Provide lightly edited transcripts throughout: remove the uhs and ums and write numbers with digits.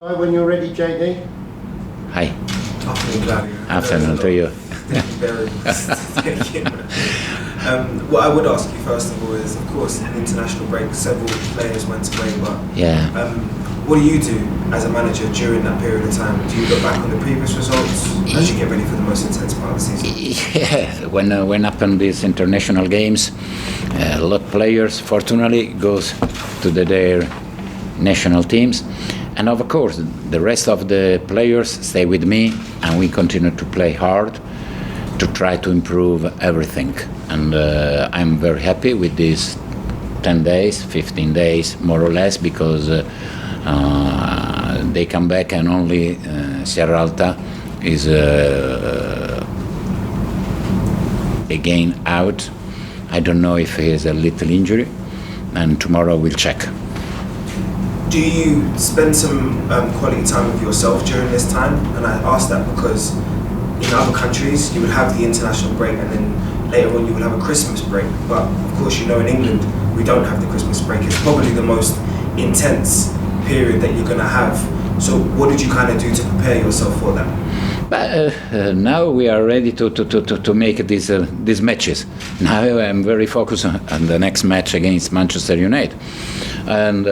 Hi, when you're ready, JD. Hi. Afternoon, Claudio. Afternoon to you. Thank you very much. Thank you. What I would ask you first of all is, of course, an international break, several players went away, but Yeah. what do you do as a manager during that period of time? Do you look back on the previous results as you get ready for the most intense part of the season? Yeah. When happen these international games, a lot of players, fortunately, goes to their national teams. And of course, the rest of the players stay with me, and we continue to play hard to try to improve everything. And I'm very happy with these 10 days, 15 days, more or less, because they come back and only Sierra Alta is again out. I don't know if he has a little injury, and tomorrow we'll check. Do you spend some quality time with yourself during this time? And I ask that because in other countries you would have the international break and then later on you would have a Christmas break. But of course, you know, in England we don't have the Christmas break. It's probably the most intense period that you're going to have. So what did you kind of do to prepare yourself for that? But now we are ready to make these matches. Now I'm very focused on the next match against Manchester United, and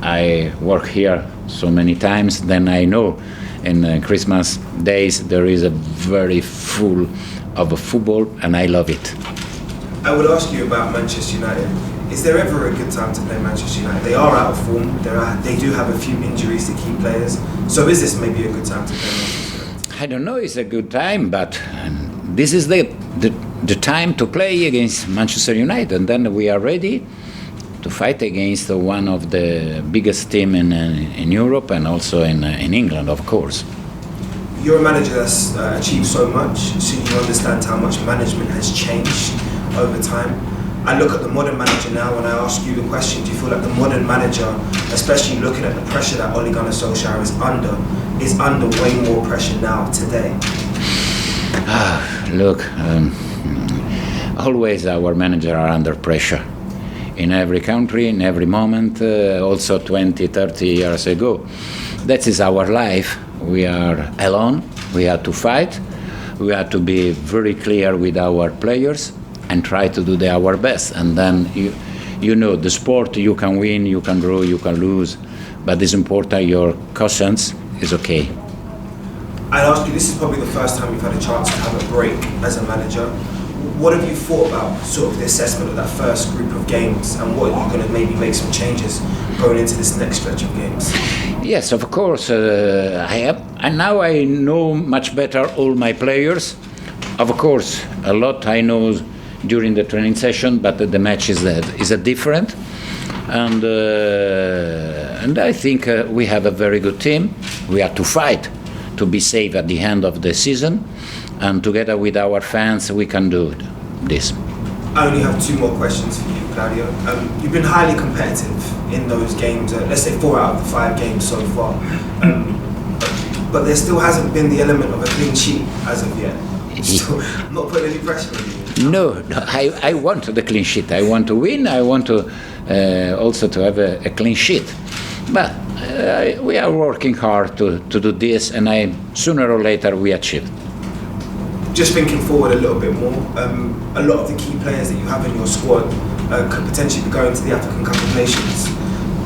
I work here so many times. Then I know in Christmas days there is a very full of football, and I love it. I would ask you about Manchester United. Is there ever a good time to play Manchester United? They are out of form. They do have a few injuries to key players. So is this maybe a good time to play Manchester United? I don't know. It's a good time, but this is the time to play against Manchester United, and then we are ready to fight against one of the biggest team in Europe and also in England, of course. You're a manager that's achieved so much, so you understand how much management has changed over time. I look at the modern manager now and I ask you the question, do you feel like the modern manager, especially looking at the pressure that Ole Gunnar Solskjaer is under way more pressure now today? Look, always our managers are under pressure. In every country, in every moment, also 20, 30 years ago. That is our life. We are alone, we have to fight, we have to be very clear with our players and try to do our best. And then, you know, the sport, you can win, you can draw, you can lose, but it's important your conscience is okay. I'd ask you, this is probably the first time you've had a chance to have a break as a manager. What have you thought about sort of the assessment of that first group of games, and what are you going to maybe make some changes going into this next stretch of games? Yes, of course, I have, and now I know much better all my players. Of course, a lot I know during the training session, but the match is a different, and I think we have a very good team. We have to fight to be safe at the end of the season, and together with our fans we can do this. I only have two more questions for you, Claudio. You've been highly competitive in those games, let's say 4 out of the 5 games so far, but there still hasn't been the element of a clean sheet as of yet. So, I'm not putting any pressure on you. No, I want the clean sheet. I want to win. I want to also to have a clean sheet. But we are working hard to do this, and sooner or later we achieve. Just thinking forward a little bit more, a lot of the key players that you have in your squad could potentially be going to the African Cup of Nations.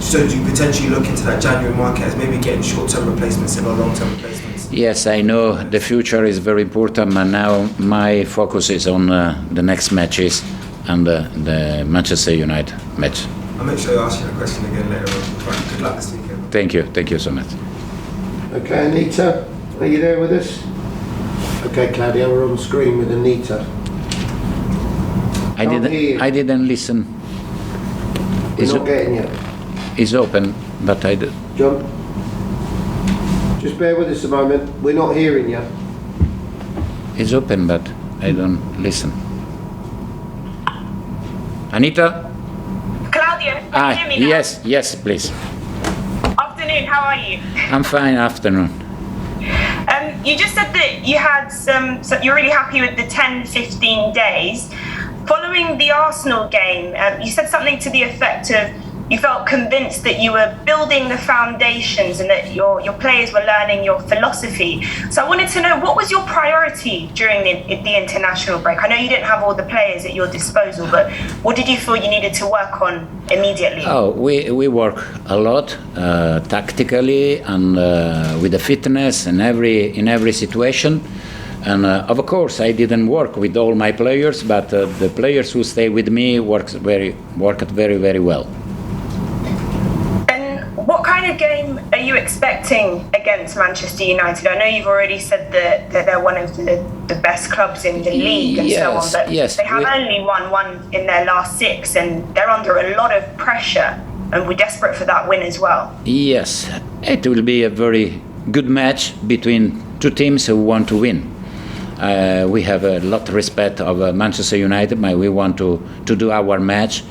So do you potentially look into that January market as maybe getting short-term replacements and not long-term replacements? Yes, I know the future is very important, but now my focus is on the next matches and the Manchester United match. I'll make sure I ask you the question again later on. Right, good luck this weekend. Thank you so much. Okay, Anita, are you there with us? Okay, Claudio, we're on screen with Anita. I didn't listen. We're not getting you. It's open, but I did. John, just bear with us a moment. We're not hearing you. It's open, but I don't listen. Anita? Claudio, can you hear me now? Yes, please. Afternoon, how are you? I'm fine. Afternoon. You just said that you had so you're really happy with the 10-15 days. Following the Arsenal game, you said something to the effect of you felt convinced that you were building the foundations and that your players were learning your philosophy. So I wanted to know, what was your priority during the international break? I know you didn't have all the players at your disposal, but what did you feel you needed to work on immediately? Oh, we work a lot tactically and with the fitness in every situation. And of course, I didn't work with all my players, but the players who stay with me worked very, very well. What kind of game are you expecting against Manchester United? I know you've already said that they're one of the best clubs in the league and so on, but they have only won one in their last 6, and they're under a lot of pressure, and we're desperate for that win as well. Yes, it will be a very good match between two teams who want to win. We have a lot of respect of Manchester United, but we want to do our match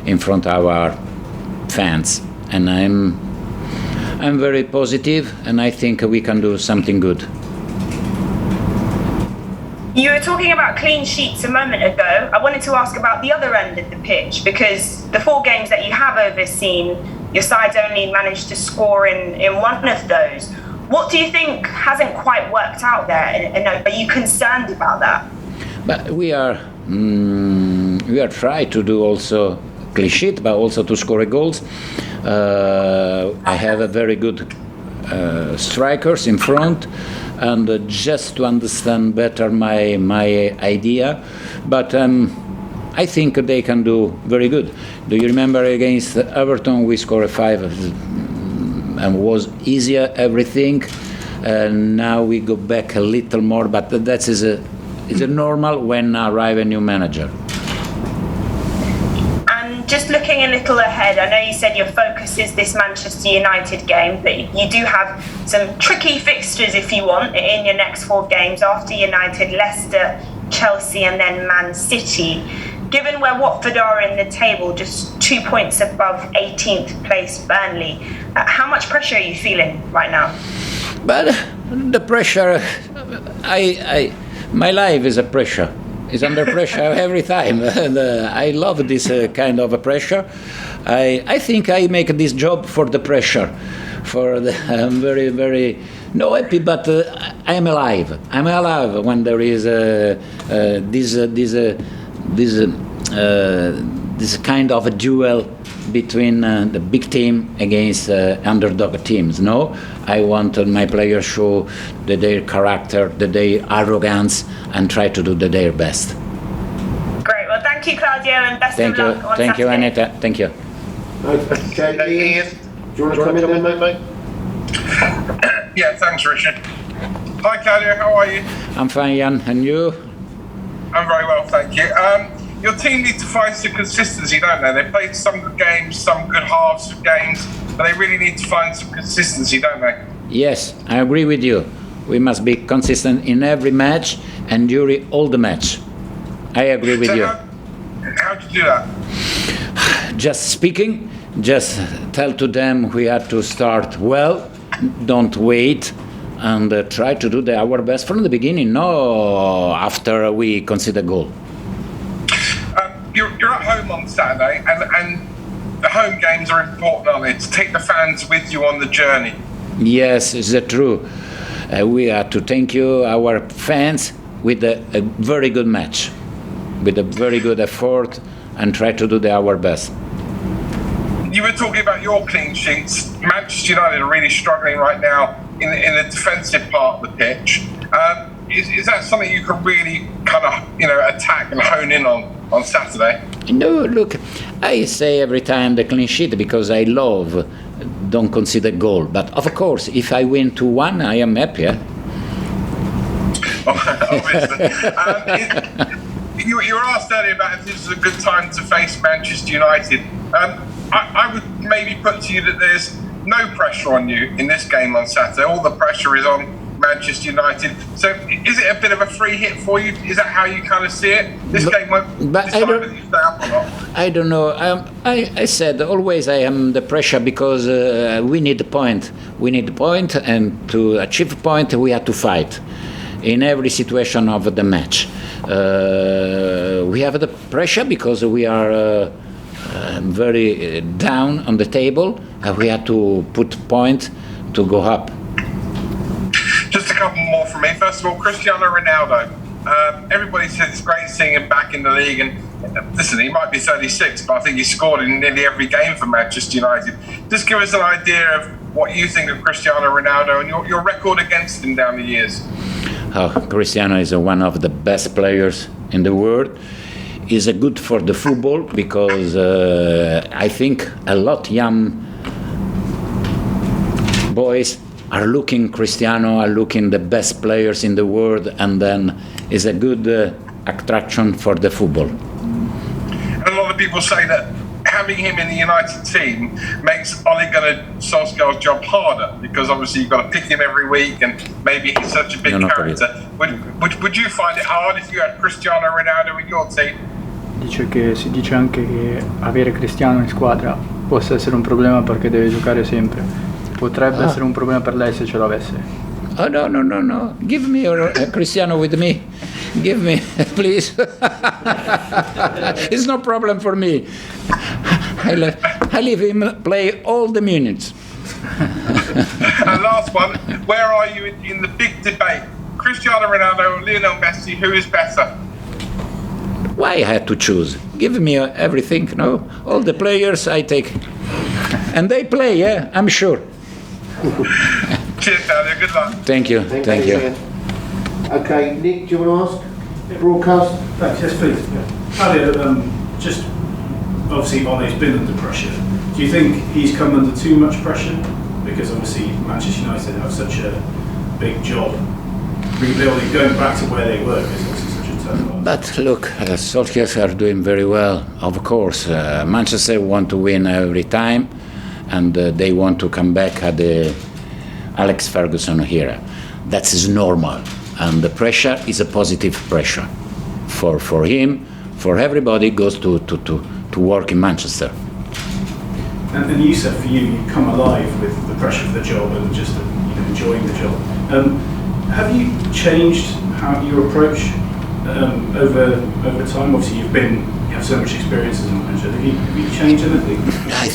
in front of our fans. And I'm very positive, and I think we can do something good. You were talking about clean sheets a moment ago. I wanted to ask about the other end of the pitch, because the 4 games that you have overseen, your side's only managed to score in one of those. What do you think hasn't quite worked out there, and are you concerned about that? But we are trying to do also clean sheet, but also to score goals. I have a very good strikers in front, and just to understand better my idea, but I think they can do very good. Do you remember against Everton we scored 5 and was easier everything? Now we go back a little more, but that is a normal when arrive a new manager. Just looking a little ahead, I know you said your focus is this Manchester United game, but you do have some tricky fixtures if you want in your next 4 games after United, Leicester, Chelsea and then Man City. Given where Watford are in the table, just 2 points above 18th place Burnley, how much pressure are you feeling right now? But the pressure, my life is a pressure. Is under pressure every time. And, I love this kind of a pressure. I think I make this job for the pressure. I'm very, very no happy, but I am alive. I'm alive when there is this kind of a duel between the big team against underdog teams. No, I want my players show their character, their arrogance, and try to do their best. Great. Well, thank you, Claudio, and best of luck on Thank Saturday. you, Anita. Thank you. Okay, Ian, do you want to come in, mate? Yeah, thanks, Richard. Hi, Claudio. How are you? I'm fine, Jan. And you? I'm very well, thank you. Your team needs to find some consistency, don't they? They played some good games, some good halves of games, but they really need to find some consistency, don't they? Yes, I agree with you. We must be consistent in every match and during all the match. I agree with you. How do you do that? Just speaking, just tell to them we have to start well, don't wait, and try to do our best from the beginning, no after we concede a goal. You're at home on Saturday, and the home games are important, aren't they? To take the fans with you on the journey. Yes, it's true. We have to thank you, our fans, with a very good match, with a very good effort, and try to do our best. You were talking about your clean sheets. Manchester United are really struggling right now in the defensive part of the pitch. Is that something you can really kind of attack and hone in on Saturday? No, look, I say every time the clean sheet because I love don't concede goal. But of course, if I win 2-1, I am happier. Obviously. You were asked earlier about if this is a good time to face Manchester United. I would maybe put to you that there's no pressure on you in this game on Saturday. All the pressure is on Manchester United. So is it a bit of a free hit for you? Is that how you kind of see it? This game won't decide whether you stay up or not. I don't know. I said always I am the pressure because we need the point. We need the point, and to achieve a point we have to fight in every situation of the match. We have the pressure because we are very down on the table, and we had to put point to go up. Just a couple more from me. First of all, Cristiano Ronaldo. Everybody said it's great seeing him back in the league, and listen, he might be 36, but I think he scored in nearly every game for Manchester United. Just give us an idea of what you think of Cristiano Ronaldo and your record against him down the years. Cristiano is one of the best players in the world. He's good for the football because I think a lot young boys are looking Cristiano, are looking the best players in the world, and then is a good attraction for the football. And a lot of people say that having him in the United team makes Ole Gunnar Solskjaer's job harder because obviously you've got to pick him every week and maybe he's such a big character. Would you find it hard if you had Cristiano Ronaldo in your team? Dice che si dice anche che avere Cristiano in squadra possa essere un problema perché deve giocare sempre. Potrebbe essere un problema per lei se ce l'avesse. Oh no. Give me Cristiano with me. Give me, please. It's no problem for me. I leave him play all the minutes. And last one, where are you in the big debate? Cristiano Ronaldo or Lionel Messi, who is better? Why I had to choose? Give me everything, no? All the players I take. And they play, yeah, I'm sure. Cheers, Claudio. Good luck. Thank you. Thank you. Okay, Nick, do you want to ask? Broadcast? Thanks, yes please. Claudio, just obviously Ole's been under pressure. Do you think he's come under too much pressure? Because obviously Manchester United have such a big job rebuilding, going back to where they were, because obviously such a turnaround. But look, Solskjaer are doing very well, of course. Manchester want to win every time, and they want to come back at the Alex Ferguson era. That is normal, and the pressure is a positive pressure for him, for everybody goes to work in Manchester. And you said for you come alive with the pressure of the job and just enjoying the job. Have you changed how your approach over time? Obviously, you have so much experience as a manager. Have you changed anything? I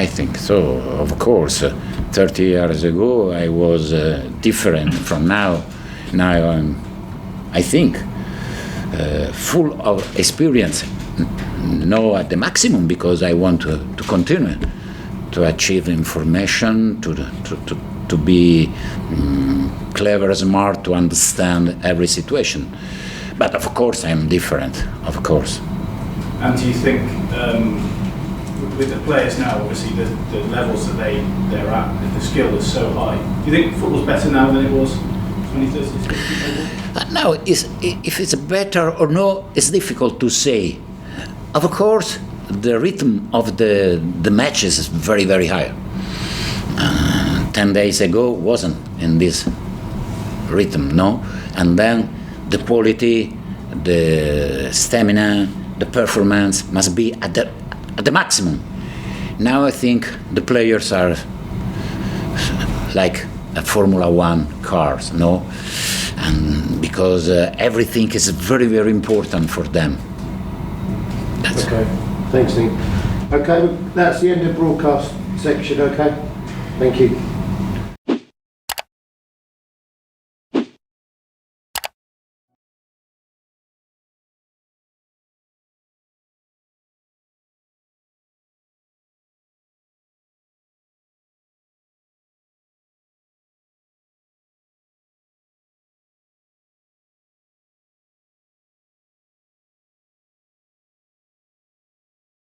think so. Of course, 30 years ago I was different from now. Now I'm, I think, full of experience. No, at the maximum, because I want to continue to achieve information, to be clever, smart, to understand every situation. But of course, I'm different. Of course. And do you think, with the players now, obviously the levels that they're at, the skill is so high. Do you think football's better now than it was 20, 30 years ago? Now, if it's better or no, it's difficult to say. Of course, the rhythm of the matches is very, very high. 10 days ago wasn't in this rhythm, no? And then the quality, the stamina, the performance must be at the maximum. Now I think the players are like a Formula One cars, no? And because everything is very, very important for them. Okay, thanks, Nick. Okay, that's the end of broadcast section, okay? Thank you.